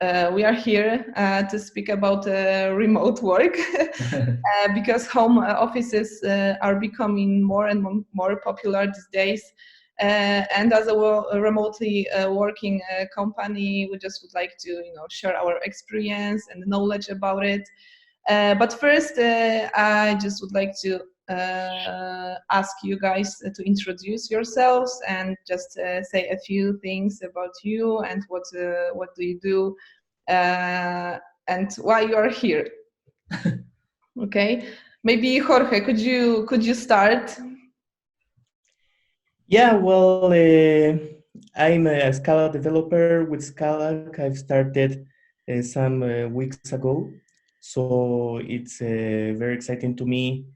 we are here to speak about remote work because home offices are becoming more and more popular these days. And as a remotely working company, we just would like to, share our experience and knowledge about it. But first, I just would like to ask you guys to introduce yourselves and just say a few things about you and what do you do and why you are here. Okay, maybe Jorge, could you start? Yeah, well, I'm a Scala developer with Scalac. I've started some weeks ago, so it's very exciting to me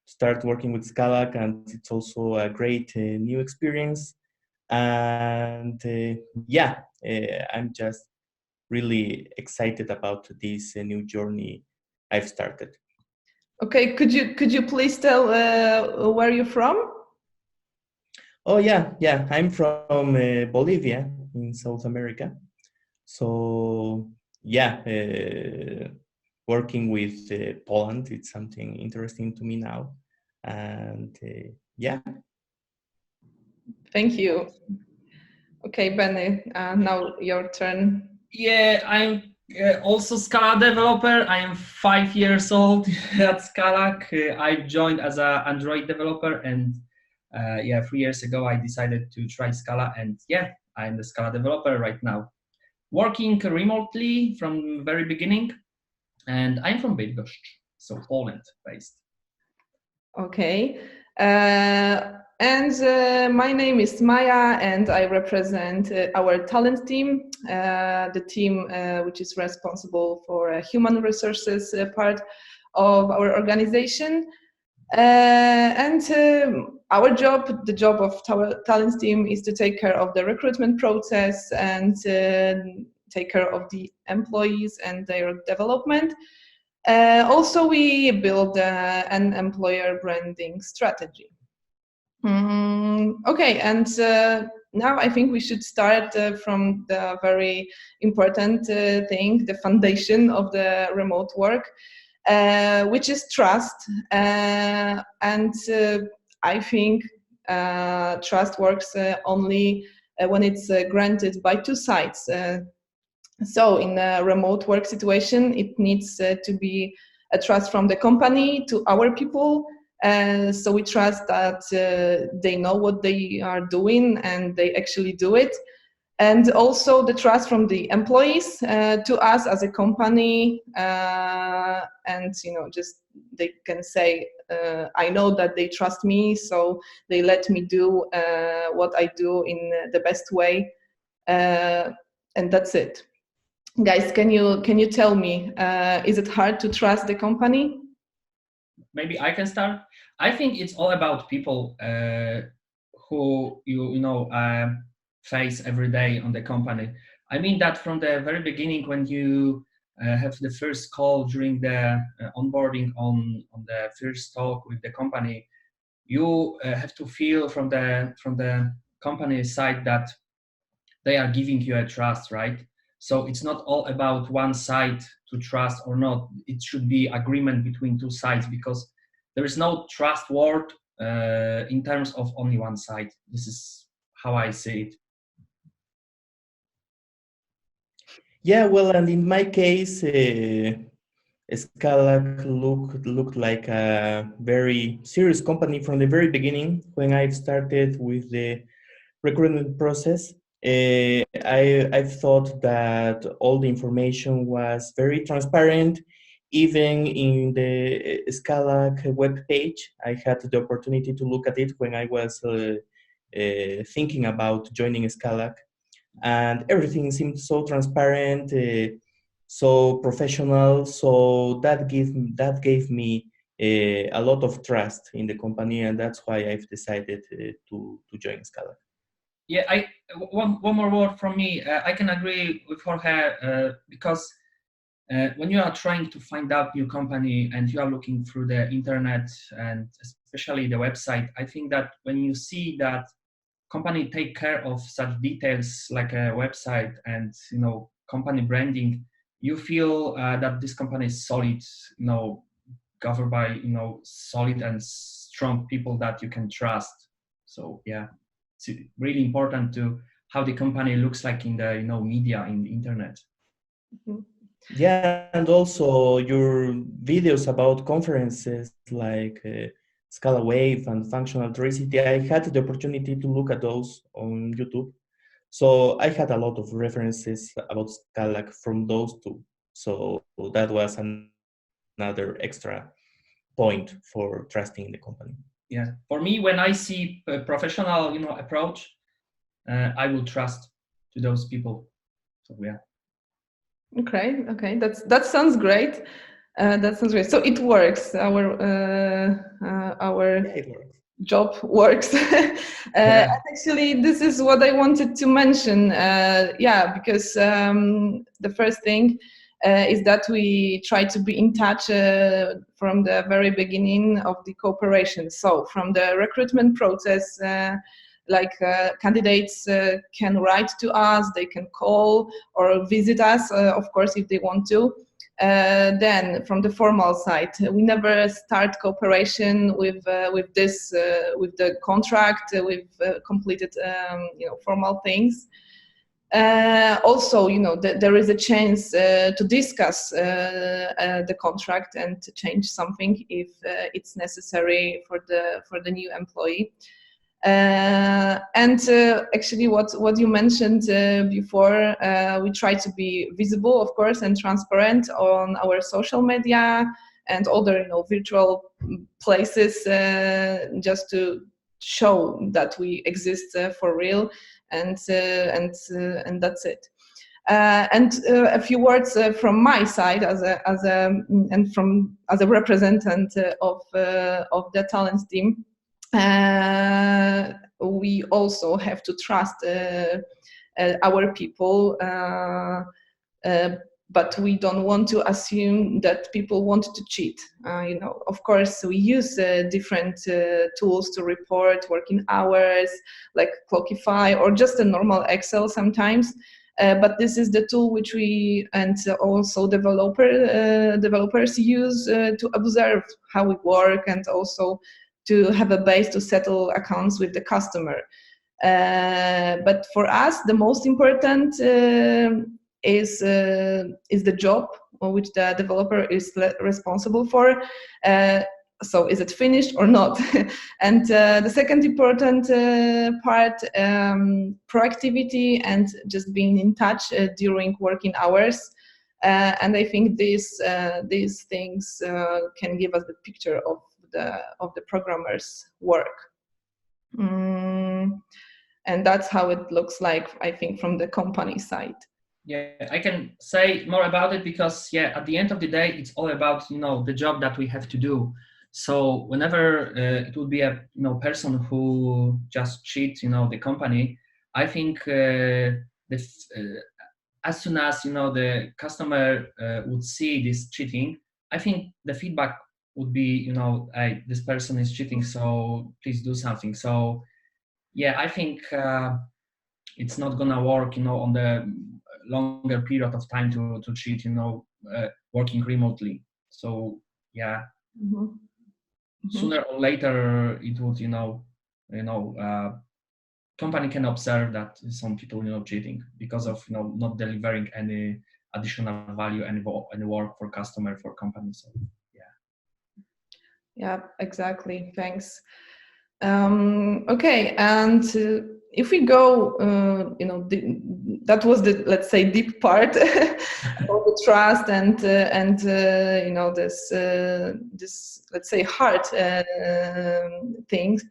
to start working with Scalac, and it's also a great new experience. And yeah, I'm just really excited about this new journey I've started. Okay, could you please tell where you're from? Oh yeah, I'm from Bolivia in South America. So yeah, working with Poland, it's something interesting to me now, and yeah. Thank you. Okay, Benny, now your turn. Yeah, I'm also Scala developer. I am 5 years old at Scalac. I joined as an Android developer, and 3 years ago I decided to try Scala, and yeah, I'm the Scala developer right now, working remotely from very beginning, and I'm from Bydgoszcz, so Poland based. Okay. My name is Maja, and I represent our talent team, the team which is responsible for human resources part of our organization. Our job, the job of our talent team, is to take care of the recruitment process and take care of the employees and their development. Also, we build an employer branding strategy. Okay, and now I think we should start from the very important thing, the foundation of the remote work, which is trust. I think trust works only when it's granted by two sides. So in a remote work situation, it needs to be a trust from the company to our people. So we trust that they know what they are doing and they actually do it. And also the trust from the employees to us as a company. And, just they can say, I know that they trust me, so they let me do what I do in the best way. And that's it. Guys, can you tell me, is it hard to trust the company? Maybe I can start. I think it's all about people who face every day on the company. I mean that from the very beginning, when you have the first call during the onboarding on the first talk with the company, you have to feel from the company side that they are giving you a trust, right? So it's not all about one side to trust or not. It should be agreement between two sides, because there is no trust word in terms of only one side. This is how I see it. Yeah, well, and in my case, Scalac looked like a very serious company from the very beginning. When I started with the recruitment process, I thought that all the information was very transparent. Even in the Scalac web page, I had the opportunity to look at it when I was thinking about joining Scalac, and everything seemed so transparent, so professional. So that gave me a lot of trust in the company, and that's why I've decided to join Scala. Yeah, one more word from me. I can agree with Jorge because when you are trying to find out new company and you are looking through the internet and especially the website, I think that when you see that company take care of such details like a website and company branding, you feel that this company is solid, governed by solid and strong people that you can trust. So yeah, it's really important to how the company looks like in the media, in the internet. Yeah, and also your videos about conferences like Scala Wave and Functional 360. I had the opportunity to look at those on YouTube. So I had a lot of references about Scalac from those two. So that was another extra point for trusting in the company. Yeah, for me, when I see a professional, approach, I will trust to those people. So yeah. Okay, that sounds great. That sounds great. So it works. Our Yeah, it works. job works. Yeah. Actually, this is what I wanted to mention. Because the first thing is that we try to be in touch from the very beginning of the cooperation. So from the recruitment process, candidates can write to us, they can call or visit us, of course, if they want to. Then, from the formal side, we never start cooperation with the contract. We've completed formal things. Also, there is a chance to discuss the contract and to change something if it's necessary for the new employee. Actually, what you mentioned before, we try to be visible, of course, and transparent on our social media and other virtual places, just to show that we exist for real, and that's it. A few words from my side as a representative of the talent team. We also have to trust our people, but we don't want to assume that people want to cheat. Of course, we use different tools to report working hours, like Clockify or just a normal Excel sometimes. But this is the tool which we and also developers use to observe how we work, and also to have a base to settle accounts with the customer. But for us, the most important is the job which the developer is responsible for. So is it finished or not? And the second important part, proactivity and just being in touch during working hours. And I think these things can give us the picture of the programmer's work. And that's how it looks like, I think, from the company side. Yeah, I can say more about it because, at the end of the day, it's all about, the job that we have to do. So whenever it will be a, person who just cheats, the company, I think as soon as, the customer would see this cheating, I think the feedback would be, hey, this person is cheating, so please do something. So yeah, I think it's not gonna work, on the longer period of time to cheat, working remotely. So yeah, sooner or later it would, company can observe that some people, cheating because of, not delivering any additional value, any work for customer, for company. So yeah, exactly. Thanks. Okay, and if we go, that was the, let's say, deep part of the trust and this let's say hard things.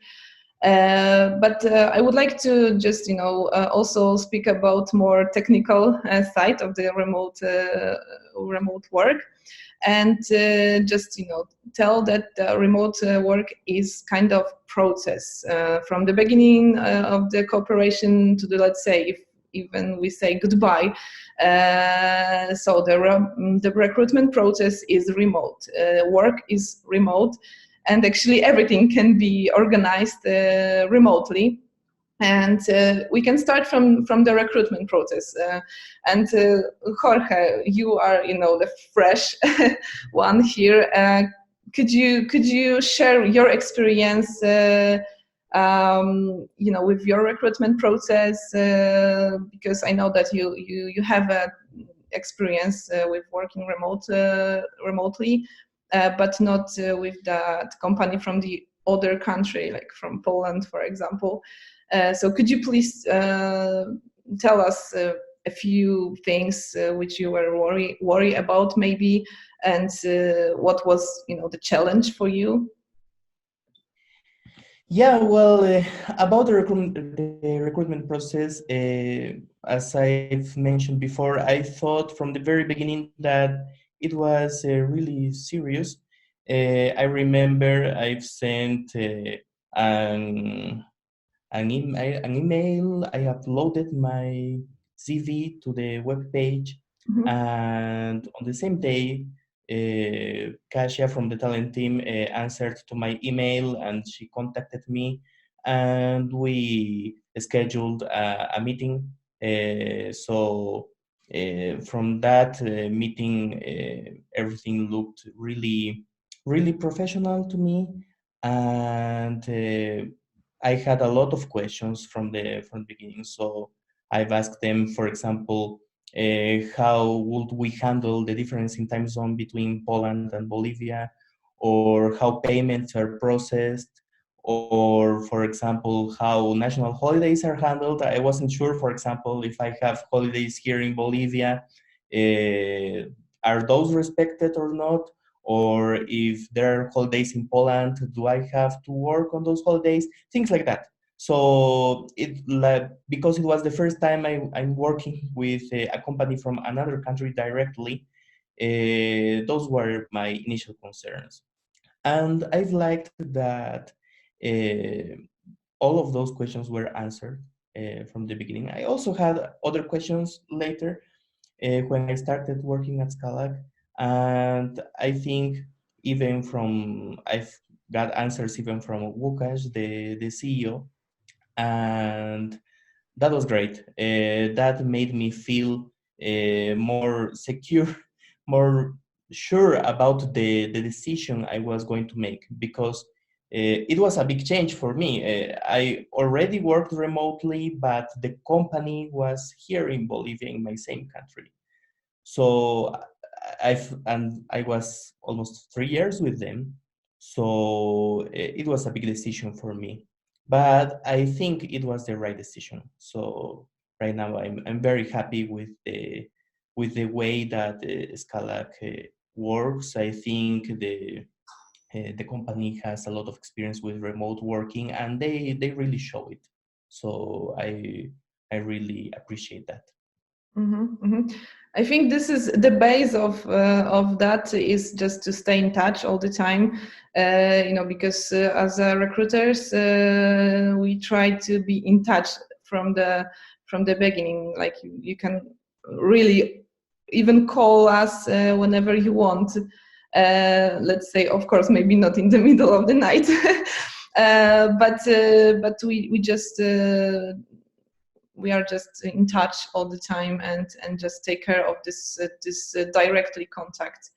But I would like to just also speak about more technical side of the remote work. And just tell that remote work is kind of process from the beginning of the cooperation to the, let's say, if even we say goodbye. So the recruitment process is remote, work is remote, and actually everything can be organized remotely. And we can start from the recruitment process. And Jorge, you are, the fresh one here. Could you share your experience, with your recruitment process? Because I know that you have a experience with working remotely, but not with that company from the other country, like from Poland, for example. So could you please tell us a few things which you were worry about maybe, and what was the challenge for you? Yeah, well, about the recruitment process, as I've mentioned before, I thought from the very beginning that it was really serious. I remember I've sent an email. I uploaded my CV to the web page, Mm-hmm. and on the same day, Kasia from the talent team answered to my email, and she contacted me, and we scheduled a meeting. From that meeting, everything looked really, really professional to me, and I had a lot of questions from the beginning. So I've asked them, for example, how would we handle the difference in time zone between Poland and Bolivia, or how payments are processed, or for example, how national holidays are handled. I wasn't sure, for example, if I have holidays here in Bolivia, are those respected or not? Or if there are holidays in Poland, do I have to work on those holidays? Things like that. So because it was the first time I'm working with a company from another country directly, those were my initial concerns. And I've liked that uh, all of those questions were answered from the beginning. I also had other questions later when I started working at Scalac, and I think I've got answers even from Łukasz, the CEO, and that was great. That made me feel more secure, more sure about the decision I was going to make, because it was a big change for me. I already worked remotely, but the company was here in Bolivia, in my same country. So I was almost 3 years with them. So it was a big decision for me, but I think it was the right decision. So right now I'm very happy with the way that Scalac works. I think the company has a lot of experience with remote working, and they really show it. So I really appreciate that. Mm-hmm, mm-hmm. I think this is the base of that is just to stay in touch all the time, because as recruiters we try to be in touch from the beginning. Like you can really even call us whenever you want. Let's say, of course, maybe not in the middle of the night, but we just. We are just in touch all the time and just take care of this directly contact.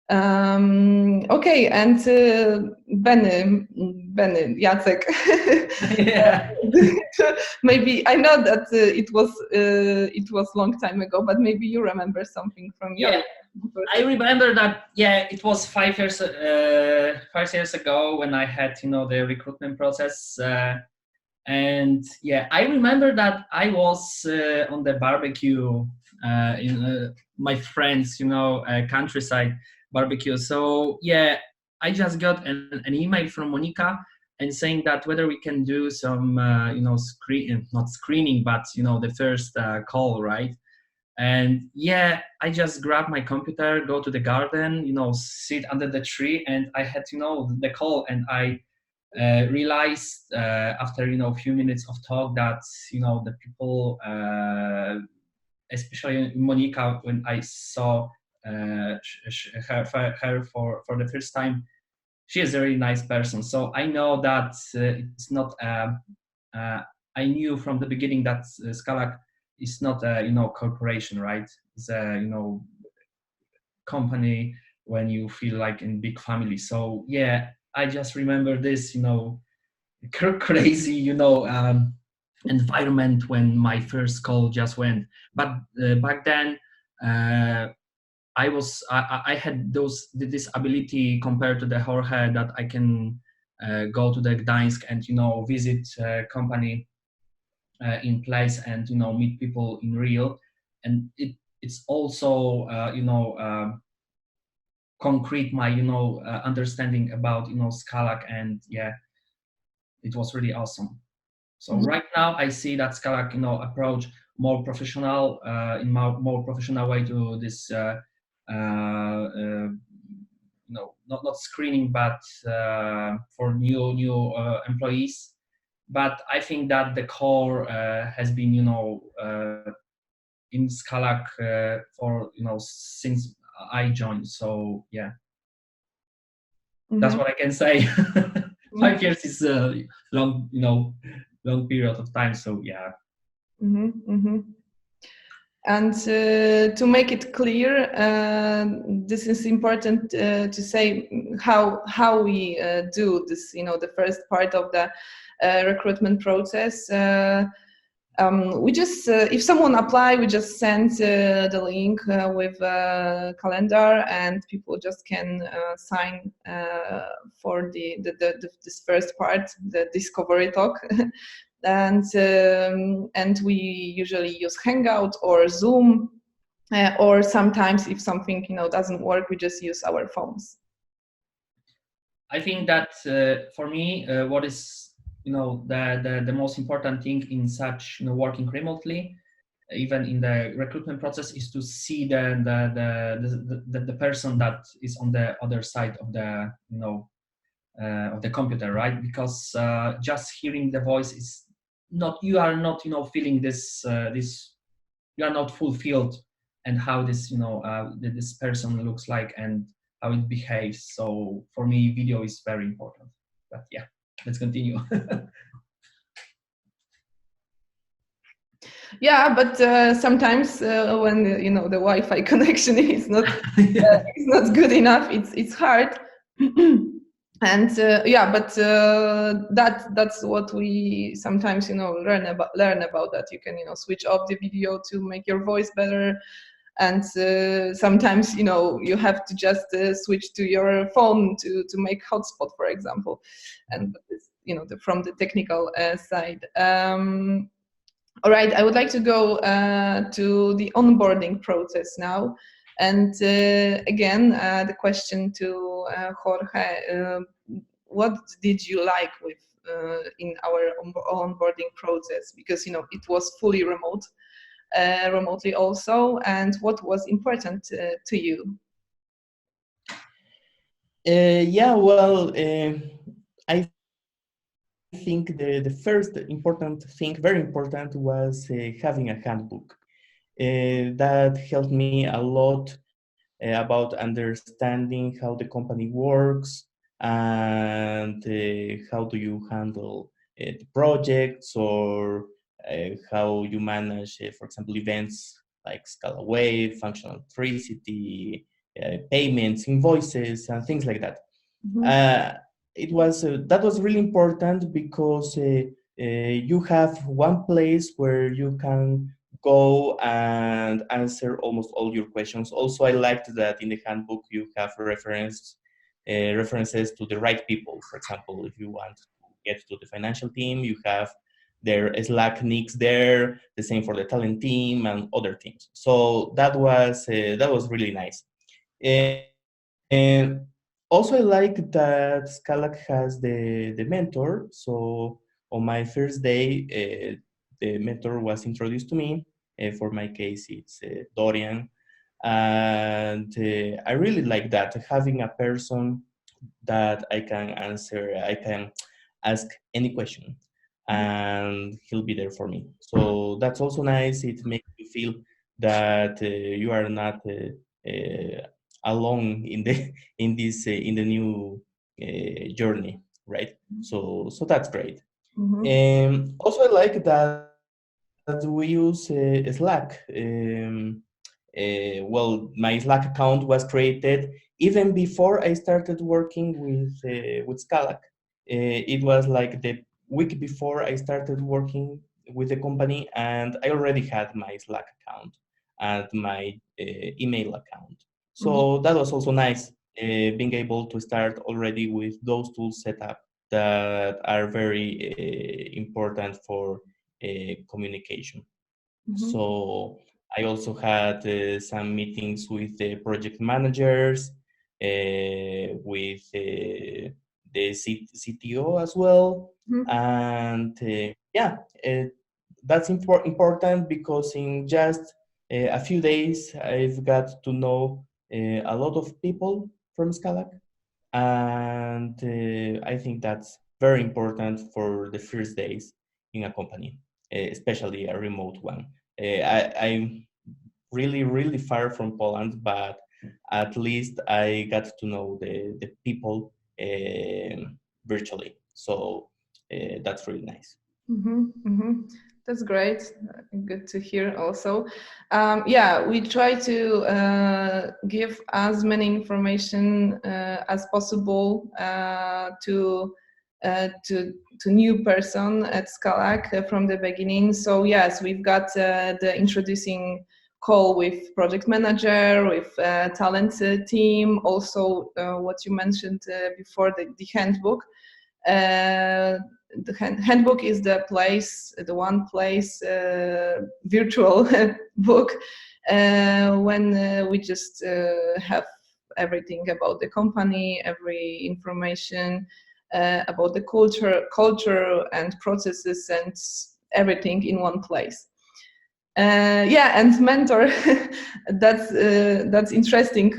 Okay, and Benny, Jacek. Yeah. Maybe I know that it was long time ago, but maybe you remember something from your. Yeah, I remember that. Yeah, it was 5 years. 5 years ago when I had the recruitment process. And yeah, I remember that I was on the barbecue in my friends, countryside barbecue. So yeah, I just got an email from Monica and saying that whether we can do some, not screening, but the first call, right? And yeah, I just grabbed my computer, go to the garden, sit under the tree, and I had the call, and I realized after a few minutes of talk that the people, especially Monica, when I saw her for the first time, she is a very nice person. So I know that it's not a I knew from the beginning that Scalac is not a corporation, right? It's a company when you feel like in big family. So yeah, I just remember this crazy environment when my first call just went. But back then I had this ability compared to the Jorge that I can go to the Gdańsk and visit company in place and meet people in real, and it's also concrete my understanding about Scalac, and yeah, it was really awesome. So right now I see that Scalac approach more professional in more professional way to this not screening but for new employees. But I think that the core has been in Scalac for since I joined. So yeah, that's what I can say. 5 years is a long long period of time. So yeah. And to make it clear, this is important to say how we do this. The first part of the recruitment process. We just, if someone apply, we just send the link with a calendar, and people just can sign for this first part, the discovery talk. And we usually use Hangout or Zoom, or sometimes if something doesn't work, we just use our phones. I think that for me, what is the most important thing in such working remotely, even in the recruitment process, is to see the person that is on the other side of the computer, right? Because just hearing the voice is not, you are not feeling this you are not fulfilled, and how this this person looks like and how it behaves. So for me, video is very important. But yeah, let's continue. Yeah, but sometimes when the Wi-Fi connection is not is not good enough, it's hard. And yeah, but that's what we sometimes learn about that you can switch off the video to make your voice better. And sometimes you have to just switch to your phone to make hotspot, for example. And this, from the technical side. All right, I would like to go to the onboarding process now. And again, the question to Jorge, what did you like with in our onboarding process? Because it was fully remotely also, and what was important to you? Yeah, well, I think the first important thing, very important, was having a handbook. That helped me a lot about understanding how the company works and how do you handle the projects, or how you manage, for example, events like Scala Wave, functional electricity, payments, invoices, and things like that. It was that was really important because you have one place where you can go and answer almost all your questions. Also, I liked that in the handbook you have references to the right people. For example, if you want to get to the financial team, you have their Slack nicks there. The same for the talent team and other teams. So that was really nice. And also, I like that Scalac has the mentor. So on my first day, the mentor was introduced to me. For my case, it's Dorian. And I really like that, having a person that I can ask any question, and he'll be there for me. So that's also nice. It makes you feel that you are not alone in the in this in the new journey, right? So that's great. Also, I like that we use Slack. Well, my Slack account was created even before I started working with Scalac. It was like the week before I started working with the company, and I already had my Slack account and my email account. So that was also nice, being able to start already with those tools set up that are very important for communication. So I also had some meetings with the project managers, with the CTO as well, and yeah, that's important because in just a few days I've got to know a lot of people from Scalac, and I think that's very important for the first days in a company, especially a remote one. I'm really far from Poland, but at least I got to know the people virtually. So that's really nice. That's great. Good to hear also. Yeah, we try to give as many information as possible to new person at Scalac from the beginning. So yes, we've got the introducing call with project manager, with talent team, also what you mentioned before, the handbook. The handbook is the one place, virtual book, when we just have everything about the company, every information about the culture and processes and everything in one place. Yeah, and mentor, that's interesting.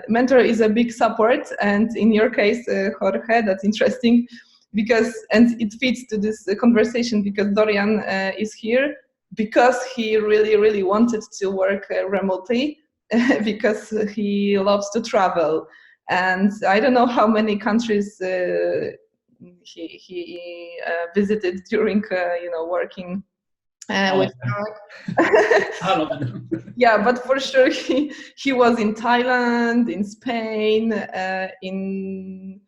Mentor is a big support, and in your case, Jorge, that's interesting because, and it fits to this conversation because Dorian is here because he really wanted to work remotely because he loves to travel, and I don't know how many countries he visited during working with all of them. yeah, but for sure he was in Thailand, in Spain, in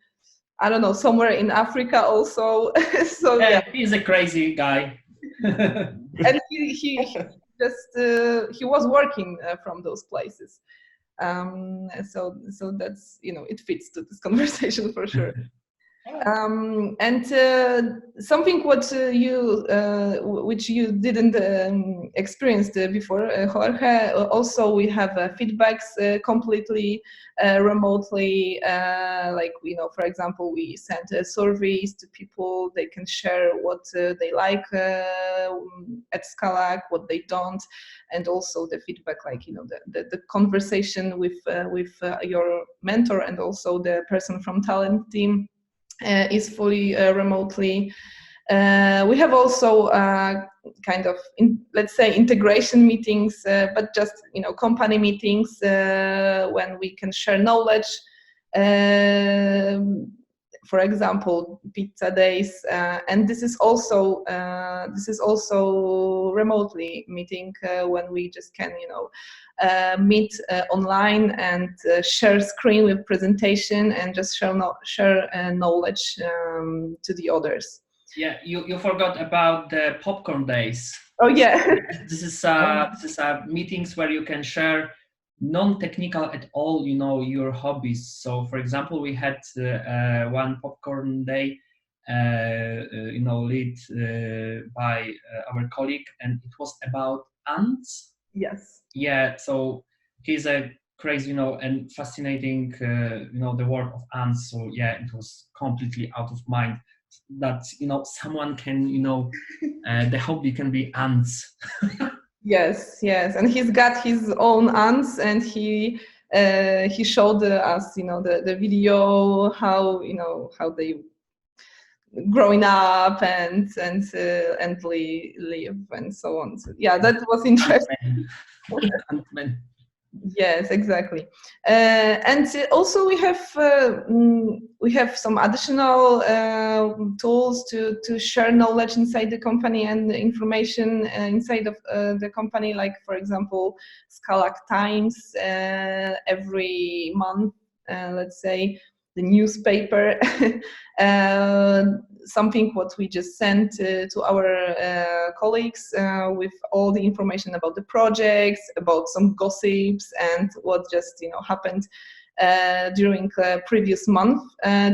I don't know, somewhere in Africa also. So yeah, He's a crazy guy. and he just he was working from those places. So that's it fits to this conversation for sure. And something which you didn't experience before, Jorge. Also, we have feedbacks completely remotely. Like for example, we send surveys to people. They can share what they like at Scalac, what they don't, and also the feedback, like the conversation with your mentor and also the person from talent team. Is fully remotely. We have also kind of, let's say, integration meetings, but just company meetings when we can share knowledge. For example, pizza days, and this is also remotely meeting when we just can meet online and share screen with presentation and just share knowledge to the others. Yeah, you forgot about the popcorn days. Oh yeah. This is meetings where you can share non-technical at all, your hobbies. So for example, we had one popcorn day, lead by our colleague, and it was about ants. Yes. Yeah, so he's a crazy, and fascinating, the work of ants. So yeah, it was completely out of mind that someone can, the hobby can be ants. Yes, and he's got his own ants, and he showed us the video how they growing up and live and so on. So yeah, that was interesting. Ant-Man. Yes, exactly. And also we have some additional tools to share knowledge inside the company and information inside of the company. Like, for example, Scalac Times every month, let's say, the newspaper, something what we just sent to our colleagues with all the information about the projects, about some gossips, and what just happened during previous month,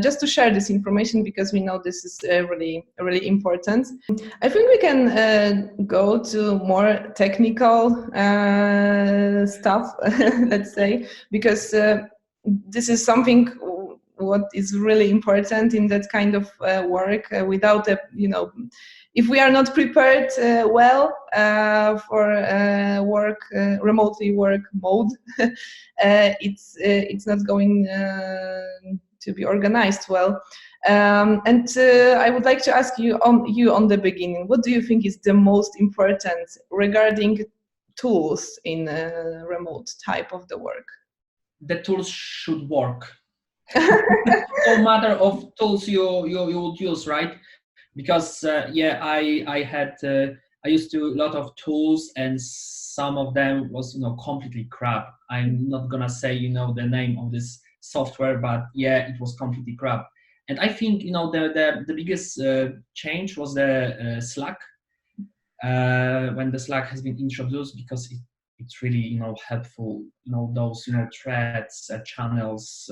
just to share this information because we know this is really important. I think we can go to more technical stuff, let's say, because this is something what is really important in that kind of work. Without a, if we are not prepared well for remotely work mode, it's not going to be organized well. And I would like to ask you on the beginning, what do you think is the most important regarding tools in a remote type of the work? The tools should work. No matter of tools you would use, right? Because I used to a lot of tools, and some of them was completely crap. I'm not gonna say the name of this software, but yeah, it was completely crap. And I think the biggest change was the Slack, when the Slack has been introduced, because it's really helpful. Those threads, channels,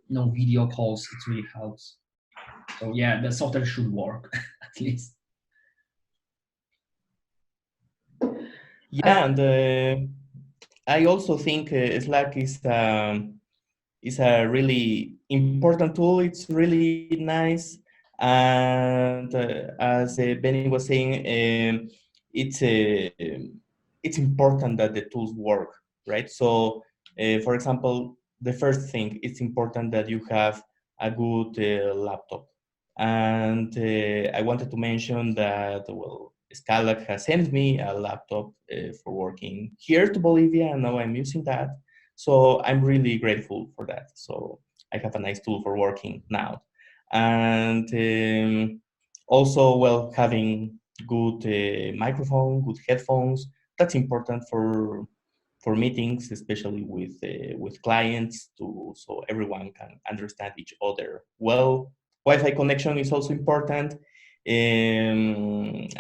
video calls. It really helps. So yeah, the software should work at least. Yeah, and I also think Slack is a really important tool. It's really nice, and as Benny was saying, it's important that the tools work, right? So, for example, the first thing, it's important that you have a good laptop. And I wanted to mention that, well, Scalac has sent me a laptop for working here to Bolivia, and now I'm using that. So I'm really grateful for that. So I have a nice tool for working now. And also, well, having good microphone, good headphones, that's important for meetings, especially with clients, so everyone can understand each other well. Wi-Fi connection is also important. And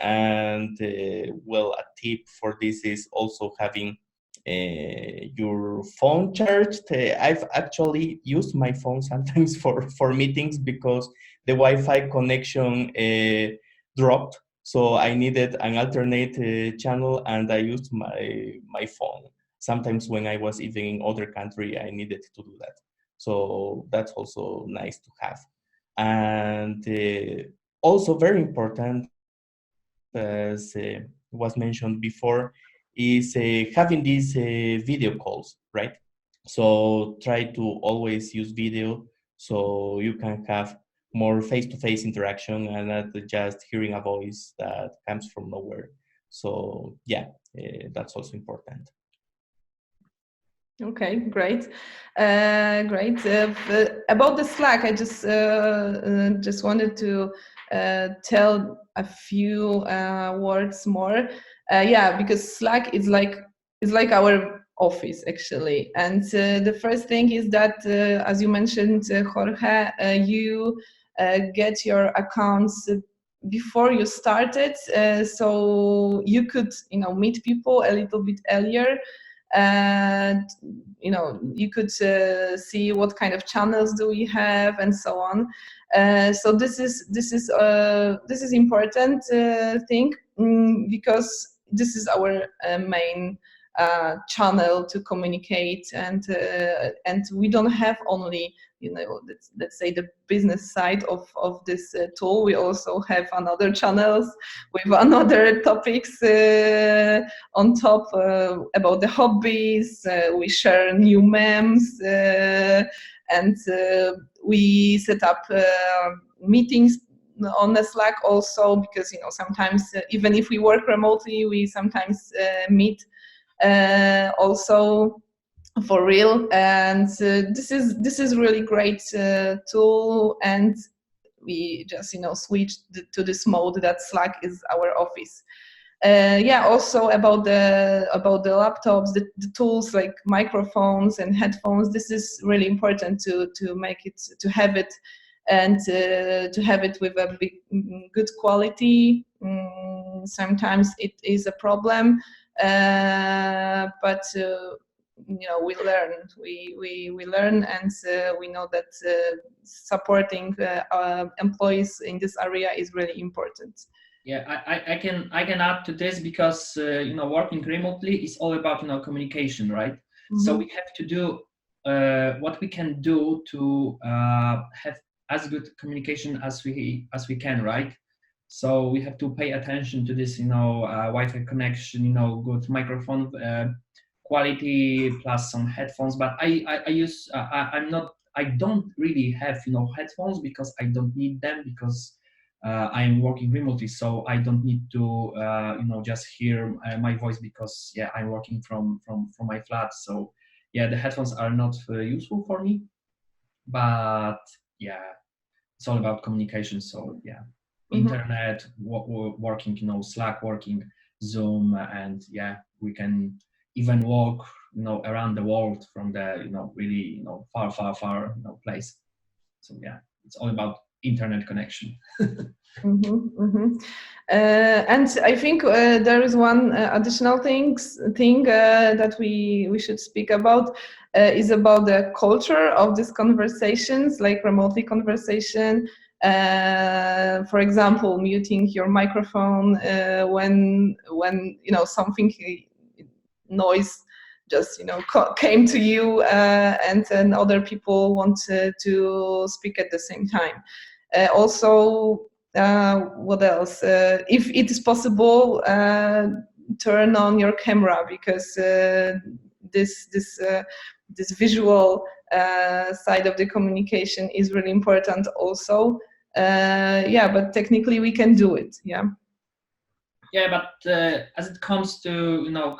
well, a tip for this is also having your phone charged. I've actually used my phone sometimes for meetings because the Wi-Fi connection dropped. So I needed an alternate channel, and I used my phone. Sometimes when I was even in other country, I needed to do that. So that's also nice to have. And also very important, as was mentioned before, is having these video calls, right? So try to always use video so you can have more face-to-face interaction and not just hearing a voice that comes from nowhere. So yeah, that's also important. Okay, great, great. About the Slack, I just wanted to tell a few words more. Yeah, because Slack is like our office actually, and the first thing is that, as you mentioned, Jorge, you get your accounts before you started, so you could meet people a little bit earlier. And you could see what kind of channels do we have and so on. So this is important thing, because this is our main channel to communicate, and we don't have only let's say the business side of this tool. We also have another channels with another topics on top, about the hobbies. We share new memes, and we set up meetings on the Slack also, because sometimes even if we work remotely, we sometimes meet also. for real. And this is really great tool, and we just switched to this mode that Slack is our office. Also about the laptops, the tools like microphones and headphones. This is really important to make it, to have it, and to have it with a good quality. Sometimes it is a problem, but we learn. We learn, and we know that supporting employees in this area is really important. Yeah, I can add to this, because working remotely is all about communication, right? Mm-hmm. So we have to do what we can do to have as good communication as we can, right? So we have to pay attention to this, Wi-Fi connection, good microphone quality plus some headphones. But I don't really have headphones, because I don't need them, because I'm working remotely, so I don't need to just hear my voice, because I'm working from my flat. So the headphones are not useful for me, but it's all about communication. So internet working, Slack working, Zoom, and we can even walk around the world from the really far place. So it's all about internet connection. And I think there is one additional thing that we should speak about, is about the culture of these conversations, like remotely conversation. For example, muting your microphone when something noise just came to you, and then other people want to speak at the same time. Also, what else? If it is possible, turn on your camera, because this visual side of the communication is really important also. But technically we can do it. But as it comes to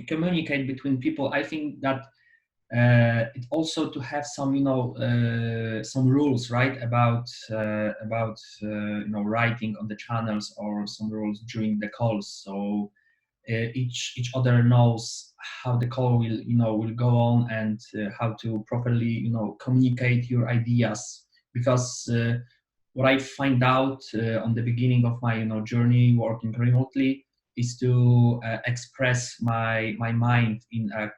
communicate between people, I think that it also to have some some rules, right, about writing on the channels, or some rules during the calls, so each other knows how the call will go on, and how to properly communicate your ideas. Because what I find out on the beginning of my journey working remotely is to express my mind in a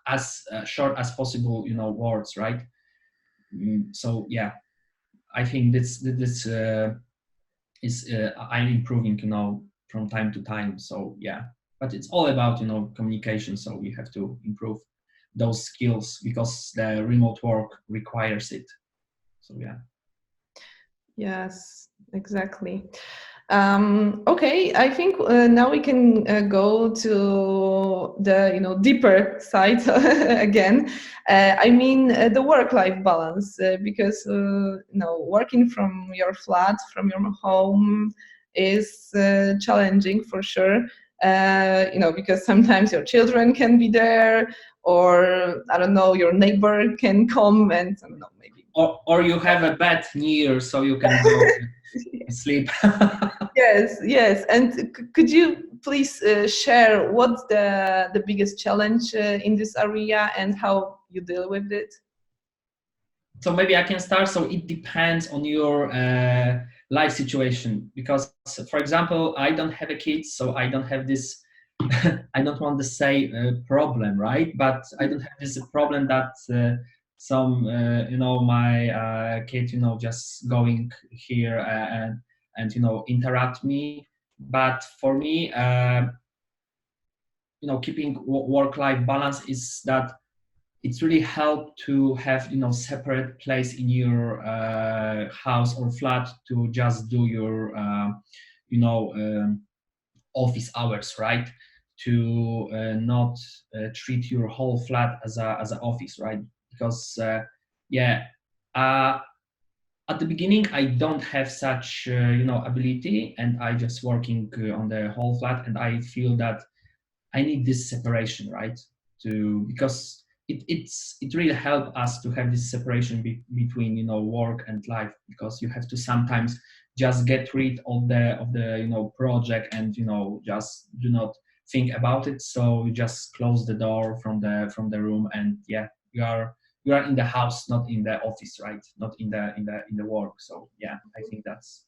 as short as possible words, right? So I think this is I'm improving from time to time. So but it's all about communication, so we have to improve those skills, because the remote work requires it. So yes, exactly. Okay, I think now we can go to the deeper side again. I mean the work-life balance, because working from your flat, from your home, is challenging for sure. Because sometimes your children can be there, or I don't know, your neighbor can come, and I don't know, maybe. Or you have a bed near, so you can go sleep. Yes. And could you please share what's the biggest challenge in this area, and how you deal with it? So maybe I can start. So it depends on your life situation, because, for example, I don't have a kid, so I don't have this I don't want to say problem, right? But I don't have this problem that some my kid just going here and interrupt me. But for me, keeping work-life balance is that it's really helped to have separate place in your house or flat to just do your office hours, right? To not treat your whole flat as an office, right? Because at the beginning I don't have such ability, and I just working on the whole flat, and I feel that I need this separation, right? because it really helped us to have this separation between, you know, work and life, because you have to sometimes just get rid of the you know, project, and, you know, just do not think about it. So you just close the door from the room, and yeah, you are in the house, not in the office, right? Not in the work. So yeah, I think that's,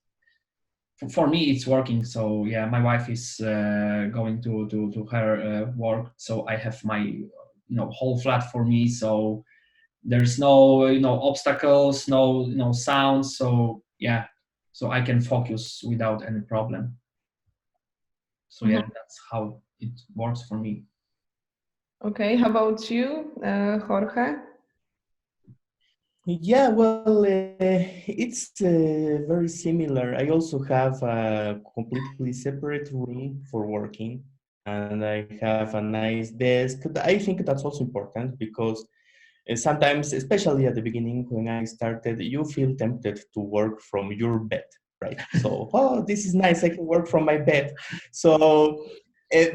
for me, it's working. So yeah, my wife is going to her work, so I have my, you know, whole flat for me. So there's no, you know, obstacles, no, you know, sounds. So yeah, so I can focus without any problem. So yeah, that's how it works for me. Okay, how about you, Jorge? Yeah, well, it's very similar. I also have a completely separate room for working, and I have a nice desk. I think that's also important because sometimes, especially at the beginning when I started, you feel tempted to work from your bed, right? So, oh, this is nice, I can work from my bed. So,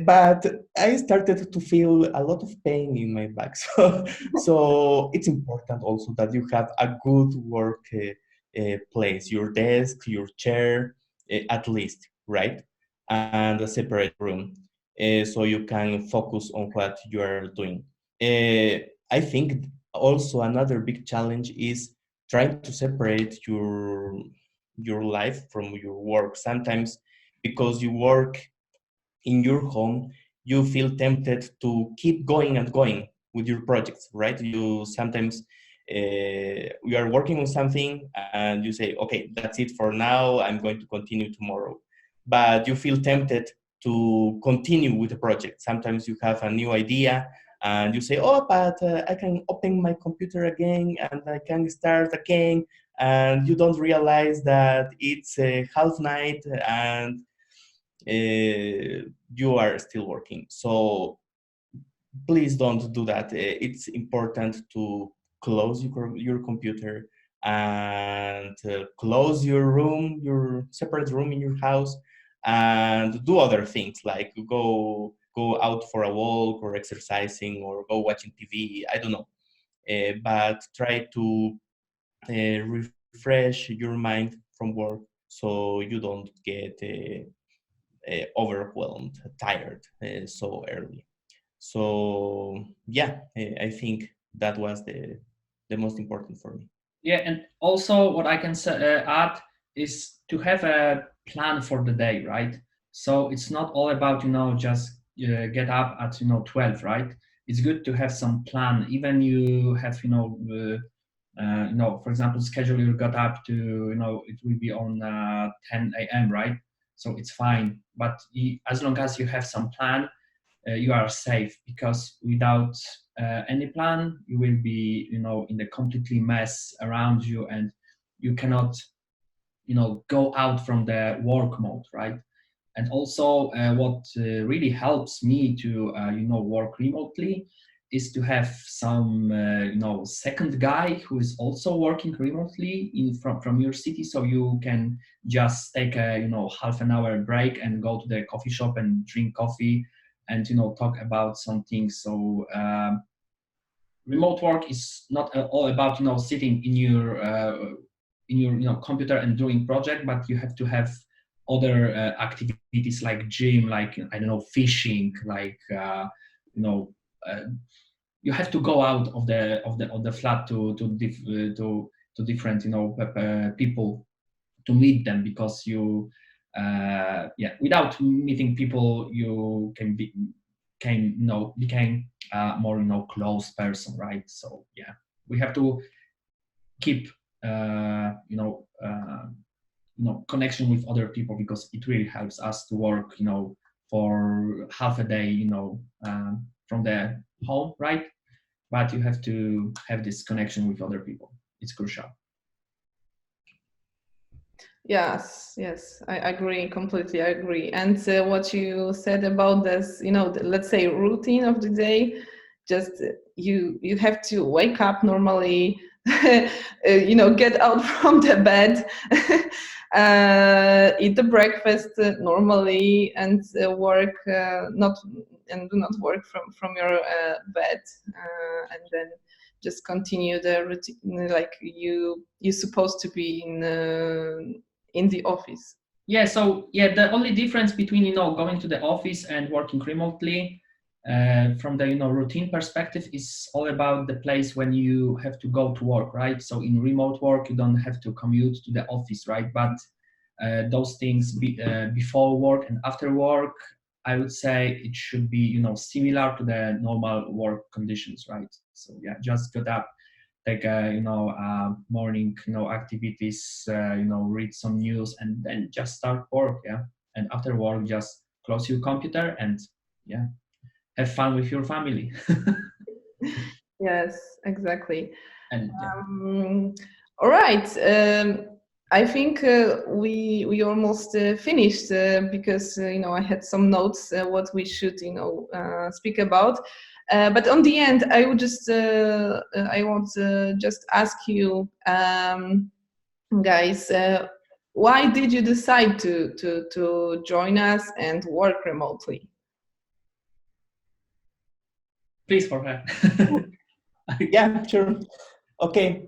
but I started to feel a lot of pain in my back. So it's important also that you have a good work place, your desk, your chair, at least, right? And a separate room, so you can focus on what you are doing. I think also another big challenge is trying to separate your life from your work. Sometimes because you work in your home, you feel tempted to keep going and going with your projects, right? You sometimes you are working on something and you say, okay, that's it for now, I'm going to continue tomorrow. But you feel tempted to continue with the project. Sometimes you have a new idea and you say, oh, but I can open my computer again and I can start again. And you don't realize that it's half night and you are still working. So please don't do that. It's important to close your computer and close your room, your separate room in your house, and do other things like go out for a walk or exercising or go watching TV. I don't know, but try to refresh your mind from work so you don't get overwhelmed, tired so early. So yeah, I think that was the most important for me. Yeah, and also what I can add is to have a plan for the day, right? So it's not all about, you know, just get up at, you know, 12, right? It's good to have some plan. Even you have, you know, for example, schedule you got up to, you know, it will be on 10 a.m., right? So it's fine. But as long as you have some plan, you are safe, because without any plan, you will be, you know, in the completely mess around you, and you cannot, you know, go out from the work mode, right? And also what really helps me to you know, work remotely is to have some you know, second guy who is also working remotely from your city, so you can just take a, you know, half an hour break and go to the coffee shop and drink coffee and, you know, talk about some things. So remote work is not all about, you know, sitting in your you know, computer and doing project, but you have to have other activities like gym, like, I don't know, fishing, like you know, you have to go out of the flat to different, you know, people, to meet them, because you yeah, without meeting people you can, you know, became more, you know, close person, right? So yeah, we have to keep you know, connection with other people, because it really helps us to work, you know, for half a day, you know, from the home, right? But you have to have this connection with other people. It's crucial. Yes, yes, I agree, completely agree. And what you said about this, you know, let's say routine of the day, just you have to wake up normally, you know, get out from the bed, eat the breakfast normally, and work not and do not work from your bed, and then just continue the routine like you're supposed to be in the office. Yeah, so yeah, the only difference between going to the office and working remotely, from the routine perspective, is all about the place when you have to go to work, right? So in remote work, you don't have to commute to the office, right? But those things before work and after work, I would say it should be similar to the normal work conditions, right? So yeah, just get up, take morning activities, read some news, and then just start work. Yeah, and after work, just close your computer and yeah, have fun with your family. Yes, exactly. And yeah. All right. I think we almost finished because I had some notes what we should speak about. But on the end, I would just I want to just ask you guys, why did you decide to join us and work remotely? Please, Jorge. Yeah, sure. Okay.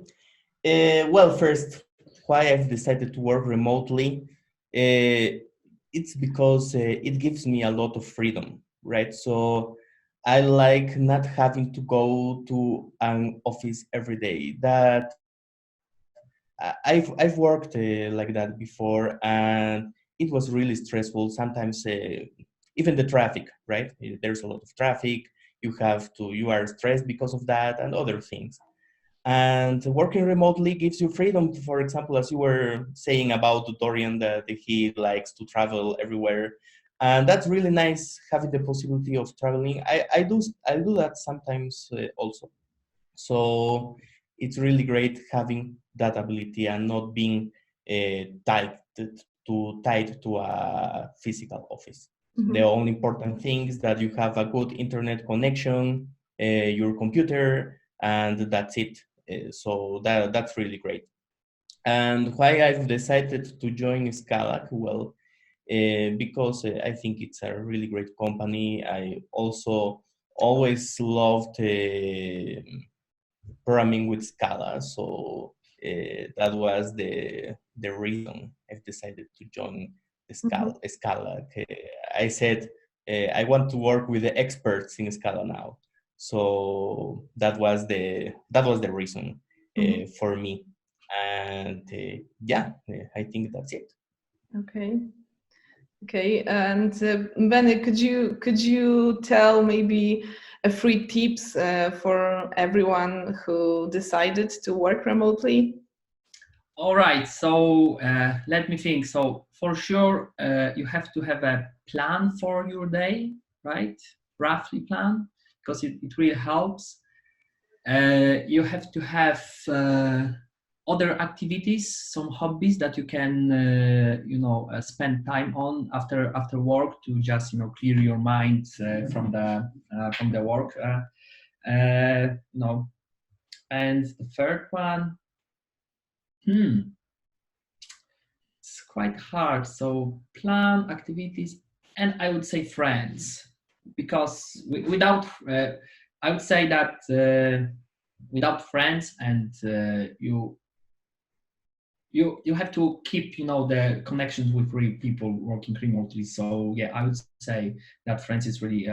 Well, first, why I've decided to work remotely, it's because it gives me a lot of freedom, right? So I like not having to go to an office every day. That I've worked like that before, and it was really stressful. Sometimes even the traffic, right? There's a lot of traffic. You are stressed because of that and other things. And working remotely gives you freedom. For example, as you were saying about Dorian, that he likes to travel everywhere, and that's really nice having the possibility of traveling. I do that sometimes also. So it's really great having that ability and not being tied to a physical office. Mhm. The only important thing is that you have a good internet connection, your computer, and that's it. So that's really great. And why I've decided to join Scalac? Well, because I think it's a really great company. I also always loved programming with Scala, so that was the reason I've decided to join the Mhm. Scala. I said I want to work with the experts in Scala now, so that was the reason Mhm. for me, and yeah, I think that's it. Okay. Okay, and Benny, could you tell maybe a free tips for everyone who decided to work remotely? All right, so let me think. So for sure, you have to have a plan for your day, right? Roughly plan, because it really helps. You have to have other activities, some hobbies that you can spend time on after work to just clear your mind from the work. And the third one, it's quite hard. So plan activities, and I would say friends, because without I would say that without friends, and you have to keep the connections with real people working remotely. So yeah, I would say that friends is really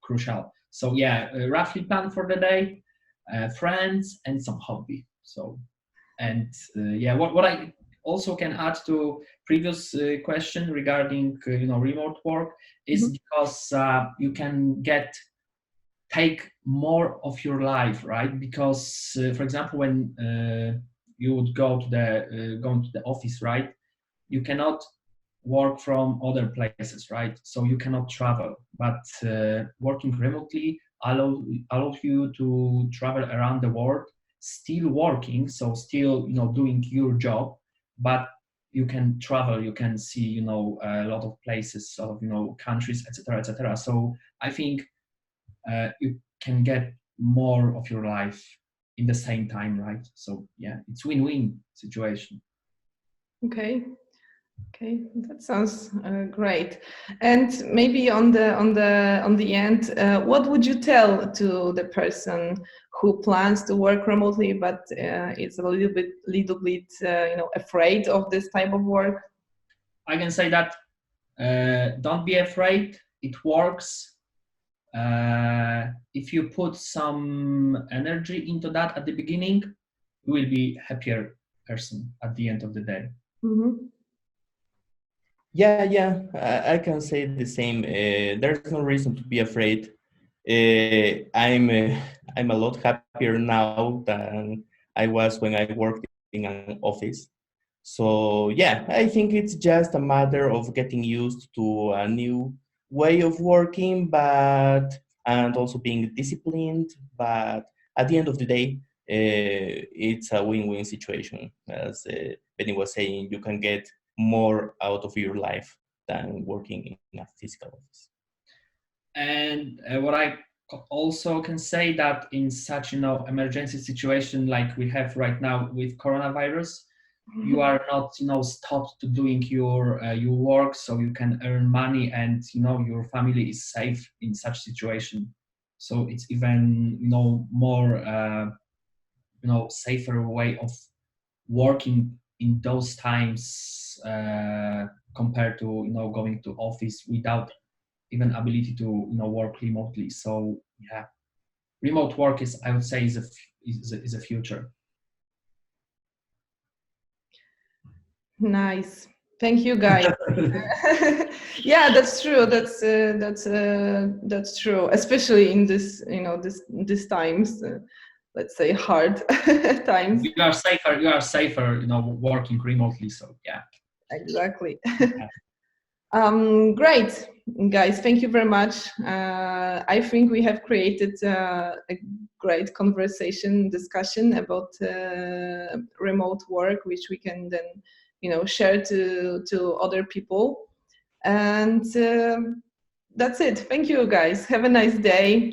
crucial. So yeah, roughly plan for the day, friends and some hobby. So and yeah, what I also can add to previous question regarding remote work is Mhm. because you can take more of your life, right? Because for example, when you would going to the office, right, you cannot work from other places, right? So you cannot travel, but working remotely allows you to travel around the world, still working, so still doing your job, but you can travel, you can see a lot of places, sort of countries, etc., etc. So I think you can get more of your life in the same time, right? So yeah, it's win-win situation. Okay. Okay, that sounds great. And maybe on the end, what would you tell to the person who plans to work remotely but is a little bit afraid of this type of work? I can say that don't be afraid. It works. If you put some energy into that at the beginning, you will be happier person at the end of the day. Mm-hmm. Yeah, I can say the same. There's no reason to be afraid. I'm a lot happier now than I was when I worked in an office. So yeah, I think it's just a matter of getting used to a new way of working, and also being disciplined. But at the end of the day, it's a win-win situation. As Benny was saying, you can get more out of your life than working in a physical office. And what I also can say that in such emergency situation like we have right now with coronavirus, you are not stopped to doing your work, so you can earn money, and your family is safe in such situation. So it's even more safer way of working in those times compared to going to office without even ability to work remotely. So yeah, remote work is, I would say, is a future. Nice. Thank you, guys. Yeah, that's true. That's true, especially in this times. Let's say hard times. You are safer, working remotely. So yeah. Exactly. Yeah. Great, guys. Thank you very much. I think we have created a great conversation, discussion about remote work, which we can then, share to other people. And that's it. Thank you, guys. Have a nice day.